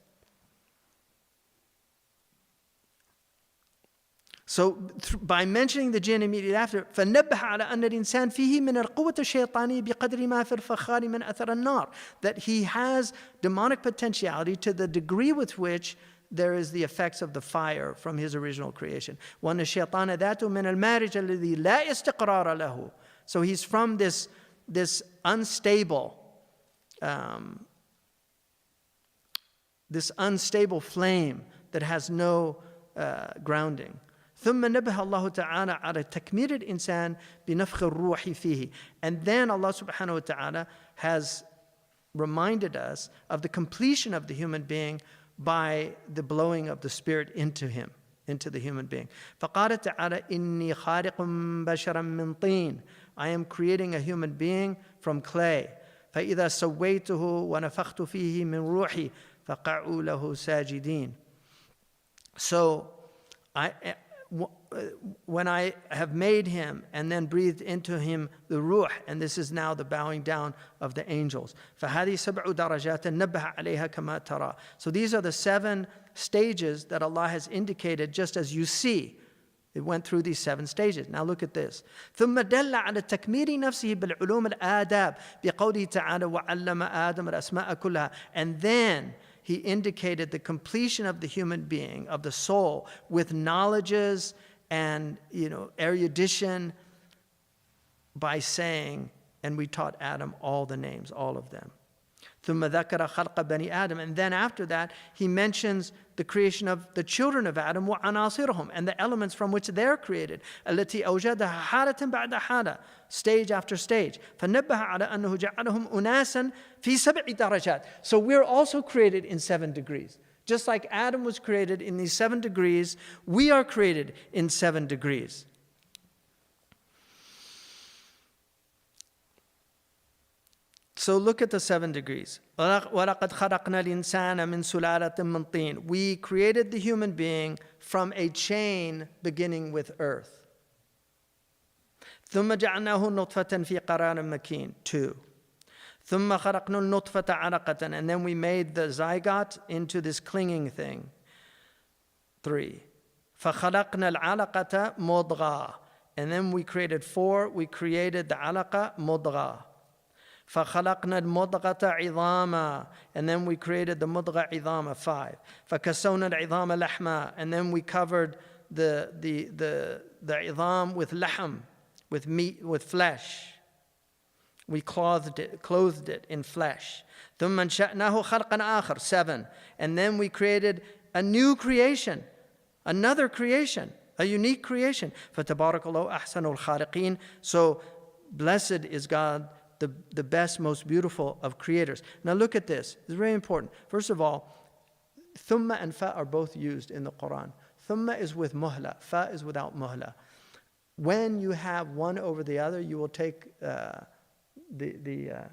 by mentioning the jinn immediately after, فَنَبَّهَ عَلَى أَنَّ الْإِنسَانِ فِيهِ مِنَ الْقُوَّةِ الشَّيْطَانِيَّةِ بِقَدْرِ مَا فِي الْفَخَارِ مِنْ أَثَرِ النَّارِ. That he has demonic potentiality to the degree with which there is the effects of the fire from his original creation. وَأَنَّ الشَّيْطَانَ ذَاتُ مِنَ الْمَارِجِ الَّذِي لَا إِسْتِقْرَارَ لَهُ. So he's from this unstable flame that has no grounding. ثم نبه الله تعالى على تكميل الإنسان بنفخ الروح فيه. And then Allah subhanahu wa ta'ala has reminded us of the completion of the human being by the blowing of the spirit into him, into the human being. فقال تعالى إني خالق بشرا من طين. I am creating a human being from clay. فإذا سويته ونفخت فيه من روحي فقعوا له ساجدين. So when I have made him and then breathed into him the ruh, and this is now the bowing down of the angels. فهذه سبع درجات نبه عليها كما ترى. So these are the 7 stages that Allah has indicated just as you see. It went through these 7 stages. Now look at this. ثم دل على تكميل نفسه بالعلوم الآداب بقوله تعالى وعلم آدم الأسماء كلها. And then he indicated the completion of the human being, of the soul, with knowledges and, erudition by saying, and we taught Adam all the names, all of them. ثم ذكر خلق بني آدم. And then after that, he mentions the creation of the children of Adam وعناصرهم, and the elements from which they're created. التي أوجدها حالة بعد حالة, stage after stage. فنبه على أنه جعلهم أناسا في 7 درجات. So we're also created in 7 degrees. Just like Adam was created in these 7 degrees, we are created in 7 degrees. So look at the 7 degrees. وَلَقَدْ خَلَقْنَا الْإِنسَانَ مِنْ سُلَالَةٍ مِّن طِينٍ. We created the human being from a chain beginning with earth. ثُمَّ جَعَلْنَاهُ نُطْفَةً فِي قَرَارٍ مَكِينٍ. 2. ثُمَّ خَلَقْنَا النُّطْفَةَ عَلَقَةً. And then we made the zygote into this clinging thing. 3. فَخَلَقْنَا الْعَلَقَةَ مُضْغَةً. And then we created 4. We created the alaqa mudgha. فخلقنا المضغة عظاما, and then we created the mudgha عظاما. 5. فكسونا العظام لحما, and then we covered the عظام with lahm, with meat, with flesh. We clothed it in flesh. ثم انشأناه خلقا آخر. 7. And then we created a new creation, another creation, a unique creation. فتبارك الله أحسن الخالقين. So blessed is God, the best, most beautiful of creators. Now look at this. It's very important. First of all, thumma and fa are both used in the Quran. Thumma is with muhla. Fa is without muhla. When you have one over the other, you will take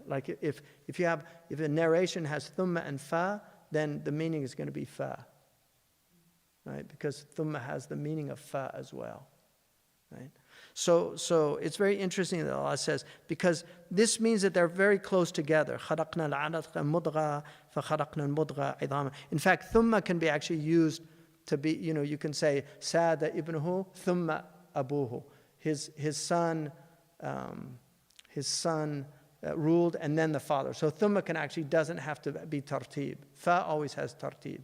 like if a narration has thumma and fa, then the meaning is going to be fa, right? Because thumma has the meaning of fa as well, right? So it's very interesting that Allah says, because this means that they're very close together. In fact, thumma can be actually used to be, you can say, Sada ibnuhu thumma abuhu. His son ruled and then the father. So thumma doesn't have to be tartib. Fa always has tartib.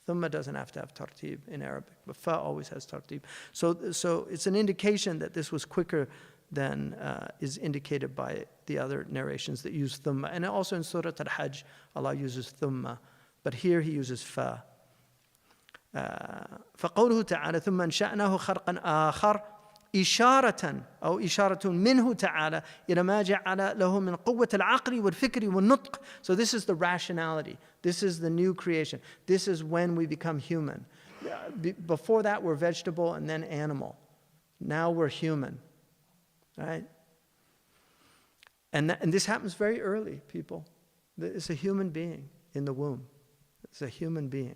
Thumma doesn't have to have tartib in Arabic, but fa always has tartib. So it's an indication that this was quicker than is indicated by the other narrations that use thumma. And also in Surah Al-Hajj, Allah uses thumma, but here he uses fa. فقوله تعالى ثم انشأناه خلقا آخر إشارة أو إشارة منه تعالى إلى ما جعل له من قوة العقل والفكر والنطق. So this is the rationality. This is the new creation. This is when we become human. Before that we're vegetable and then animal. Now we're human, right? And this happens very early, people. It's a human being in the womb. It's a human being.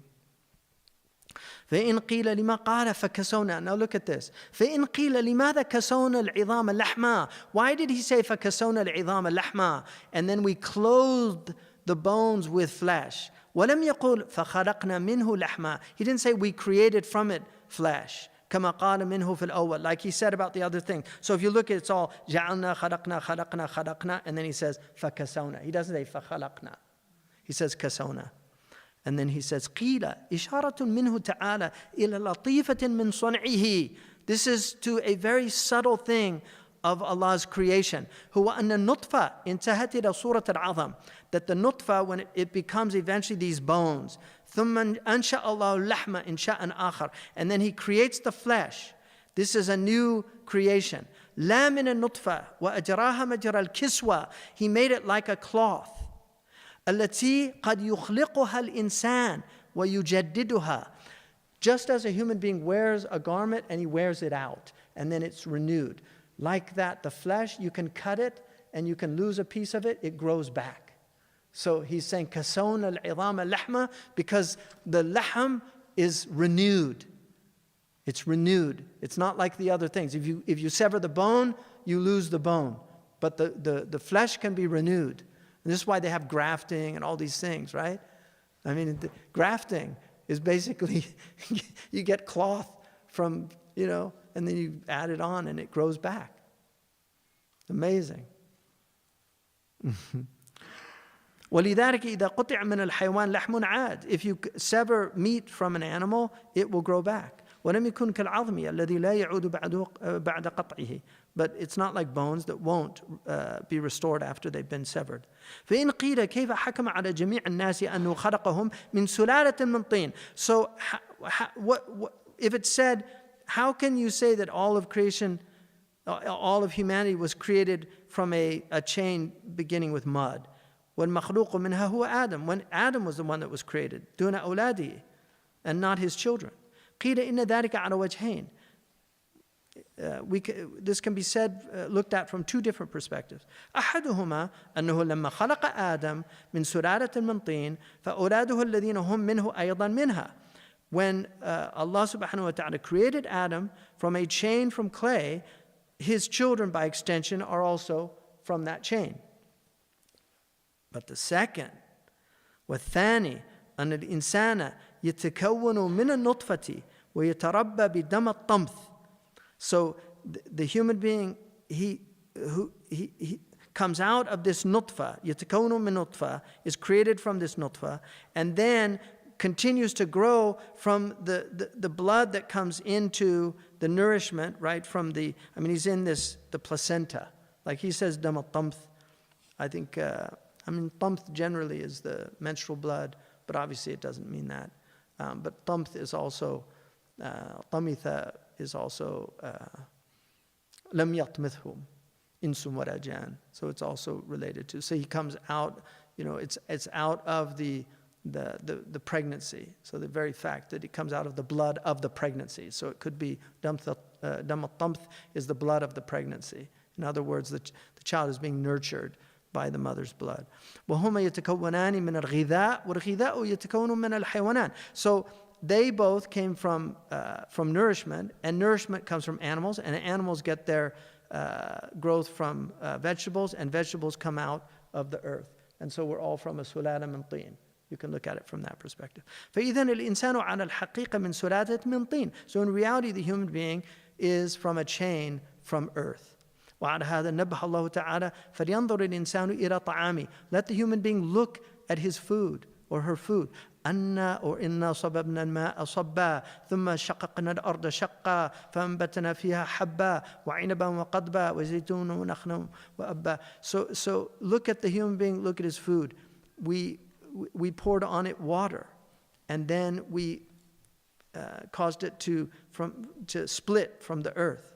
فإن قيل لما قال فكسونا. Now look at this. فإن قيل لماذا كسونا العظام لحما. Why did he say فكسونا العظام لحما? And then we clothed the bones with flesh. ولم يقل فخلقنا منه لحما. He didn't say we created from it flesh. كما قال منه في الأول, like he said about the other thing. So if you look at it's all جعلنا خلقنا خلقنا خلقنا, and then he says فكسونا. He doesn't say فخلقنا. He says كسونا. And then he says, قِيلَ إِشَارَةٌ مِّنْهُ تَعَالَى إِلَى لَطِيفَةٍ مِّن صَنْعِهِ. This is to a very subtle thing of Allah's creation. هُوَ أَنَّ النُّطْفَةَ انتهت إلى صورة العظم. That the nutfa, when it becomes eventually these bones, ثُمَّ أَنشَأَ اللَّهُ اللَّحْمَ إِنشَاءً آخَرَ. And then he creates the flesh. This is a new creation. لَا مِنَ النُّطْفَةِ وَأَجْرَاهَ مَجْرَى الْكِسْوَةِ. He made it like a cloth. التي قد يخلقها الإنسان ويجددها. Just as a human being wears a garment and he wears it out and then it's renewed. Like that, the flesh, you can cut it and you can lose a piece of it, it grows back. So he's saying, كَسَوْنَ الْعِظَامَ اللَّحْمَ, because the lahm is renewed. It's renewed. It's not like the other things. If you sever the bone, you lose the bone. But the flesh can be renewed. And this is why they have grafting and all these things, right? I mean, grafting is basically, you get cloth from, and then you add it on and it grows back. Amazing. وَلِذَلِكَ إِذَا قُطِعَ مِنَ الْحَيْوَانِ لَحْمٌ عَادٍ. If you sever meat from an animal, it will grow back. وَلَمْ يَكُنْ كَالْعَظْمِ الَّذِي لَا يَعُودُ بَعْدَ قَطْعِهِ. But it's not like bones that won't be restored after they've been severed. فإن قيل كيف حكم على جميع الناس أنه خلقهم من سلالة من طين. So if it said, how can you say that all of creation, all of humanity was created from a chain beginning with mud? والمخلوق منها هو آدم. When Adam was the one that was created, دون أولاده, and not his children. قيل إن ذلك على وجهين. This can be said, looked at from two different perspectives. أحدهما أنه لما خلق آدم من سلالة من طين فأولاده الذين هم منه أيضا منها. When Allah subhanahu wa ta'ala created Adam from a chain from clay, his children by extension are also from that chain. But the second, والثاني أن الإنسان يتكون من النطفة ويتربى بدم الطمث. So the human being, he comes out of this nutfa, يتكون من نطفة, is created from this nutfa, and then continues to grow from the blood that comes into the nourishment, right, from he's in the placenta. Like he says, dam al-tamth. I think, tamth generally is the menstrual blood, but obviously it doesn't mean that. But tamth is also, tamitha is also, lam yatmithhum insum wala jan. So it's also related to. So he comes out, it's out of the pregnancy. So the very fact that it comes out of the blood of the pregnancy. So it could be dam al-tamth is the blood of the pregnancy. In other words, the child is being nurtured by the mother's blood. وَهُمَا يَتَكَوَّنَانِ مِنَ الْغِذَاءِ وَالْغِذَاءُ يَتَكَوَّنُ مِنَ الْحَيْوَانَانِ. So they both came from nourishment, and nourishment comes from animals, and animals get their growth from vegetables, and vegetables come out of the earth. And so we're all from a سلالة من طين. You can look at it from that perspective. فَإِذَنِ الْإِنسَانُ عَلَى الْحَقِيقَةِ مِنْ سُلَالَةٍ مِنْ طِينٍ. So in reality, the human being is from a chain from earth. وعلى هذا نبه الله تعالى فلينظر الإنسان إلى طعامه. Let the human being look at his food or her food. أنا وإنا صببنا الماء صبا ثم شققنا الأرض شقا فأنبتنا فيها حبا وعنبا وقضبا وزيتون ونخلا وأبا. So look at the human being, look at his food. We poured on it water, and then we caused it to split from the earth.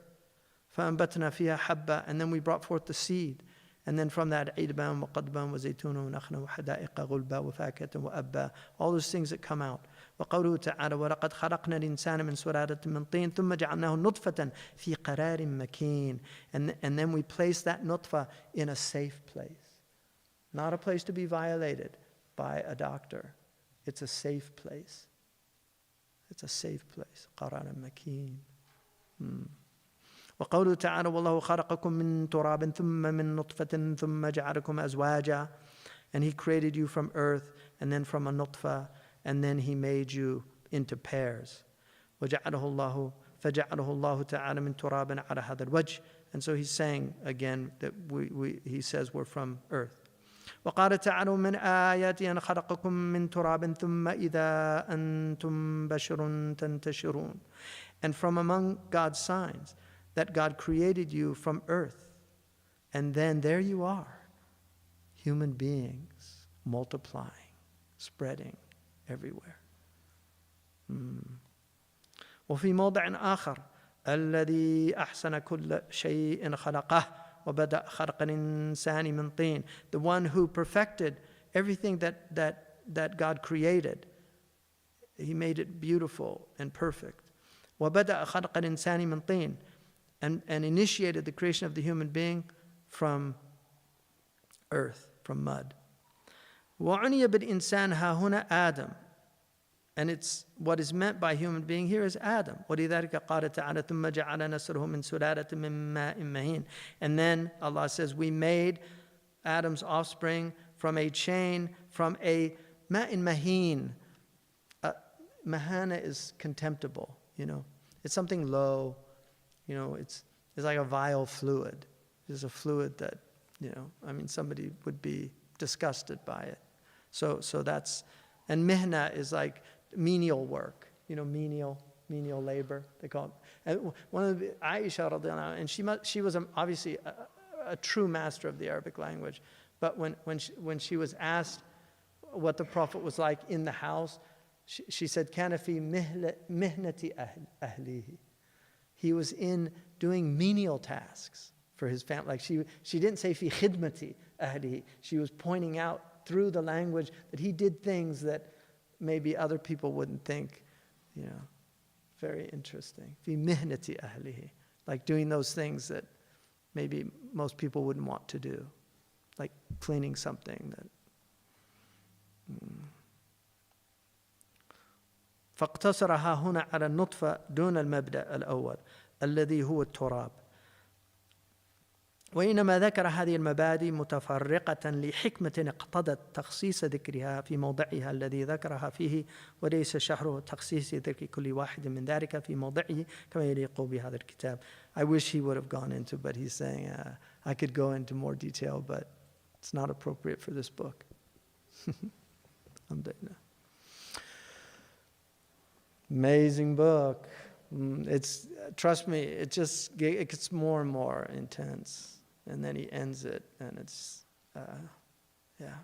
فأنبتنا فيها حبة, and then we brought forth the seed, and then from that عِدْبًا وقضبًا وزيتون ونخلا وحدائق غلبا وفاكهة وأبا, all those things that come out. وقوله تعالى ولقد خلقنا الإنسان من سلالة من طين ثم جعلناه نطفة في قرار مكين. And then we place that nutfa in a safe place, not a place to be violated by a doctor. It's a safe place. It's a safe place. قرار مكين. وقوله تعالى والله خلقكم من تراب ثم من نطفة ثم جعلكم أزواجا. And he created you from earth, and then from a nutfa, and then he made you into pairs. فجعله الله تعالى من تراب على هذا الوجه. And so he's saying again that he says we're from earth. وقال تعالى من آياتي أن خلقكم من تراب ثم إذا أنتم بشر تنتشرون. And from among God's signs, that God created you from earth, and then there you are, human beings, multiplying, spreading everywhere. وفي موضع آخر الذي أحسن كل شيء خلقه وبدأ خلق الإنسان من طين. The one who perfected everything that God created, he made it beautiful and perfect. وبدأ خلق الإنسان من طين. And initiated the creation of the human being from earth, from mud. وَعُنِيَ بِالْإِنسَانِ هَا هُنَا آدَمَ. And it's what is meant by human being here is Adam. وَلِذَلِكَ قَالَ تَعَالَى ثُمَّ جَعَلَ نَسْلَهُ مِنْ سُلَالَةٍ مِّن مَّاءٍ مَّهِينٍ. And then Allah says, we made Adam's offspring from a chain, from a ma'in mahin. Mahana is contemptible, you know. It's something low, you know, it's like a vile fluid. It's a fluid that, you know, I mean, somebody would be disgusted by it. So that's, and mihna is like menial work, you know, menial labor, they call it. And one of the, Aisha radiallahu anha, and she was obviously a true master of the Arabic language, but when she was asked what the Prophet was like in the house, she said, "Kana fi mihnati ahlihi." He was in doing menial tasks for his family. Like she didn't say fi khidmati ahlihi. She was pointing out through the language that he did things that maybe other people wouldn't think, you know, very interesting. Fi mihnati ahlihi, like doing those things that maybe most people wouldn't want to do, like cleaning something that. فاقتصرها هنا على النطفة دون المبدأ الأول الذي هو التراب. وإنما ذكر هذه المبادئ متفرقة لحكمة اقتضت تخصيص ذكرها في موضعها الذي ذكرها فيه، وليس شرح تخصيص ذكر كل واحد من ذلك في موضعه كما يليق بهذا الكتاب. I wish he would have gone into, but he's saying I could go into more detail, but it's not appropriate for this book. Amazing book. It's, trust me, it gets more and more intense. And then he ends it, and it's, yeah.